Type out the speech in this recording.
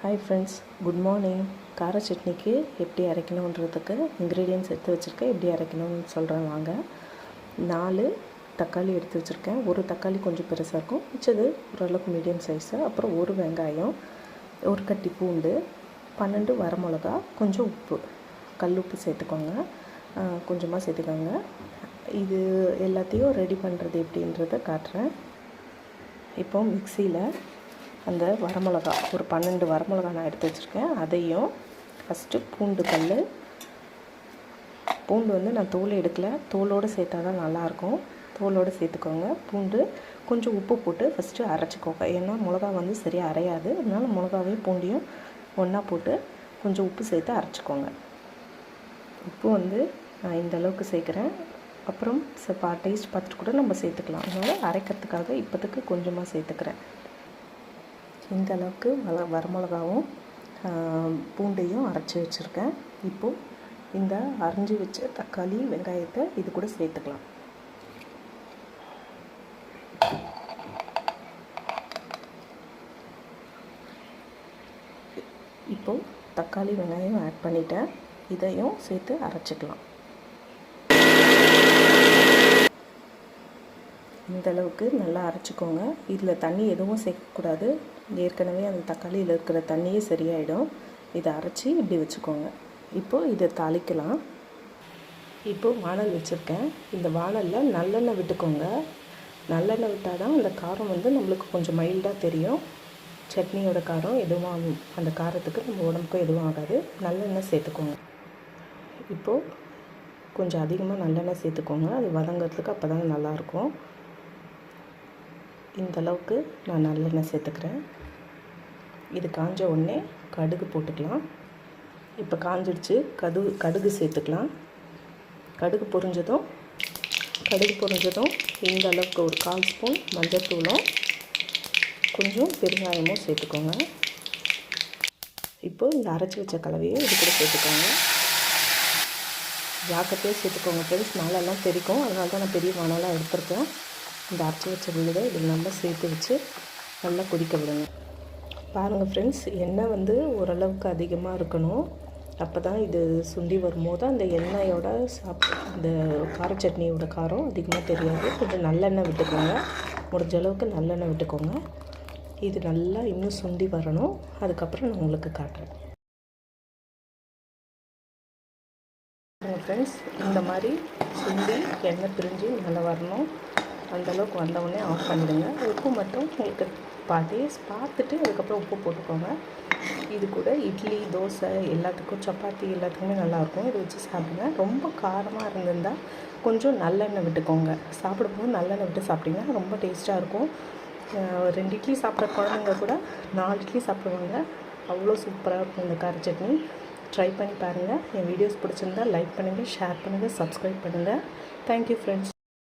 Hi friends, good morning. கார சட்னிக்கு எப்படி அரைக்கணுன்றதுக்கு இன்க்ரீடியன்ட்ஸ் எடுத்து வச்சுருக்கேன். எப்படி அரைக்கணும்னு சொல்கிறேன் வாங்க. 4 தக்காளி எடுத்து வச்சுருக்கேன். ஒரு தக்காளி கொஞ்சம் பெருசாக இருக்கும், மிச்சது ஓரளவுக்கு மீடியம் சைஸு. அப்புறம் ஒரு வெங்காயம், ஒரு கட்டி பூண்டு, 12 வரமிளகா, கொஞ்சம் உப்பு, கல் உப்பு சேர்த்துக்கோங்க, கொஞ்சமாக சேர்த்துக்கோங்க. இது எல்லாத்தையும் ரெடி பண்ணுறது எப்படின்றத காட்டுறேன். இப்போ மிக்சியில் அந்த வரமிளகா, ஒரு 12 வரமிளகா நான் எடுத்து வச்சுருக்கேன். அதையும் ஃபஸ்ட்டு பூண்டு வந்து நான் தோல் எடுக்கலை, தோலோடு சேர்த்தா தான் நல்லாயிருக்கும். தோலோடு சேர்த்துக்கோங்க. பூண்டு கொஞ்சம் உப்பு போட்டு ஃபஸ்ட்டு அரைச்சிக்கோங்க. ஏன்னா மிளகா வந்து சரியாக அரையாது. அதனால் மிளகாவையும் பூண்டையும் ஒன்றா போட்டு கொஞ்சம் உப்பு சேர்த்து அரைச்சிக்கோங்க. உப்பு வந்து நான் இந்த அளவுக்கு சேர்க்குறேன். அப்புறம் டேஸ்ட் பார்த்துட்டு கூட நம்ம சேர்த்துக்கலாம். அதனால் அரைக்கிறதுக்காக இப்போதுக்கு கொஞ்சமாக சேர்த்துக்கிறேன். இந்த அளவுக்கு வரமிளகாவும் பூண்டையும் அரைச்சி வச்சுருக்கேன். இப்போது இந்த அரைஞ்சி வச்ச தக்காளி வெங்காயத்தை இது கூட சேர்த்துக்கலாம். இப்போது தக்காளி வெங்காயம் ஆட் பண்ணிட்டேன். இதையும் சேர்த்து அரைச்சிக்கலாம். இந்த அளவுக்கு நல்லா அரைச்சிக்கோங்க. இதில் தண்ணி எதுவும் சேர்க்கக்கூடாது. ஏற்கனவே அந்த தக்காளியில் இருக்கிற தண்ணியே சரியாயிடும். இதை அரைச்சி இப்படி வச்சுக்கோங்க. இப்போது இதை தாளிக்கலாம். இப்போது வானல் வச்சுருக்கேன். இந்த வானலில் நல்லெண்ணெய் விட்டுக்கோங்க. நல்லெண்ணெய் விட்டால் தான் அந்த காரம் வந்து நம்மளுக்கு கொஞ்சம் மைல்டாக தெரியும். சட்னியோட காரம் எதுவும் அந்த காரத்துக்கு நம்ம உடம்புக்கும் எதுவும் ஆகாது. நல்லெண்ணெய் சேர்த்துக்கோங்க. இப்போது கொஞ்சம் அதிகமாக நல்லெண்ணெய் சேர்த்துக்கோங்க. அது வதங்கிறதுக்கு அப்போ தான் நல்லாயிருக்கும். இந்த அளவுக்கு நான் நல்லெண்ணெய் சேர்த்துக்கிறேன். இது காஞ்ச உடனே கடுகு போட்டுக்கலாம். இப்போ காஞ்சிடுச்சு. கடுகு சேர்த்துக்கலாம். கடுகு பொரிஞ்சதும் இந்த அளவுக்கு ஒரு 1/4 ஸ்பூன் மஞ்சள்தூளும் கொஞ்சம் பெருங்காயமும் சேர்த்துக்கோங்க. இப்போது இந்த அரைச்சி வச்ச கலவையை இது கூட சேர்த்துக்கோங்க. ஜாக்கிரதையாக சேர்த்துக்கோங்க ஃப்ரெண்ட்ஸ், மேலெல்லாம் தெரிக்கும். அதனால தான் நான் பெரிய வானலாக எடுத்துருக்கேன். இந்த அரைச்சி வச்ச விழுதை இதில் நல்லா சேர்த்து வச்சு நல்லா கொதிக்க விடுங்க. பாருங்கள் ஃப்ரெண்ட்ஸ், எண்ணெய் வந்து ஓரளவுக்கு அதிகமாக இருக்கணும். அப்போ தான் இது சுண்டி வரும்போது அந்த எண்ணெயோட இந்த கார சட்னியோட காரம் அதிகமாக தெரியாது. கொஞ்சம் நல்லெண்ணெய் விட்டுக்கோங்க. முடிஞ்ச அளவுக்கு நல்லெண்ணெய் விட்டுக்கோங்க. இது நல்லா இன்னும் சுண்டி வரணும். அதுக்கப்புறம் நான் உங்களுக்கு காட்டுறேன். ஃப்ரெண்ட்ஸ், இந்த மாதிரி சுண்டி எண்ணெய் பிரிஞ்சு நல்லா வரணும். அந்தளவுக்கு வந்தவுடனே ஆஃப் பண்ணிவிடுங்க. உப்பு மட்டும் உங்களுக்கு டேஸ்ட் பார்த்துட்டு அதுக்கப்புறம் உப்பு போட்டுக்கோங்க. இது கூட இட்லி, தோசை எல்லாத்துக்கும், சப்பாத்தி எல்லாத்துக்குமே நல்லாயிருக்கும். இதை வச்சு சாப்பிடுங்க. ரொம்ப காரமாக இருந்திருந்தால் கொஞ்சம் நல்லெண்ணெய் விட்டுக்கோங்க. சாப்பிடும்போது நல்லெண்ணெய் விட்டு சாப்பிட்டிங்கன்னா ரொம்ப டேஸ்ட்டாக இருக்கும். 2 இட்லி சாப்பிட்ற குழந்தைங்க கூட 4 இட்லி சாப்பிடுவாங்க. அவ்வளோ சூப்பராக இருக்கும் இந்த கார சட்னி. ட்ரை பண்ணி பாருங்கள். என் வீடியோஸ் பிடிச்சிருந்தால் லைக் பண்ணுங்கள், ஷேர் பண்ணுங்கள், சப்ஸ்கிரைப் பண்ணுங்கள். Thank you friends.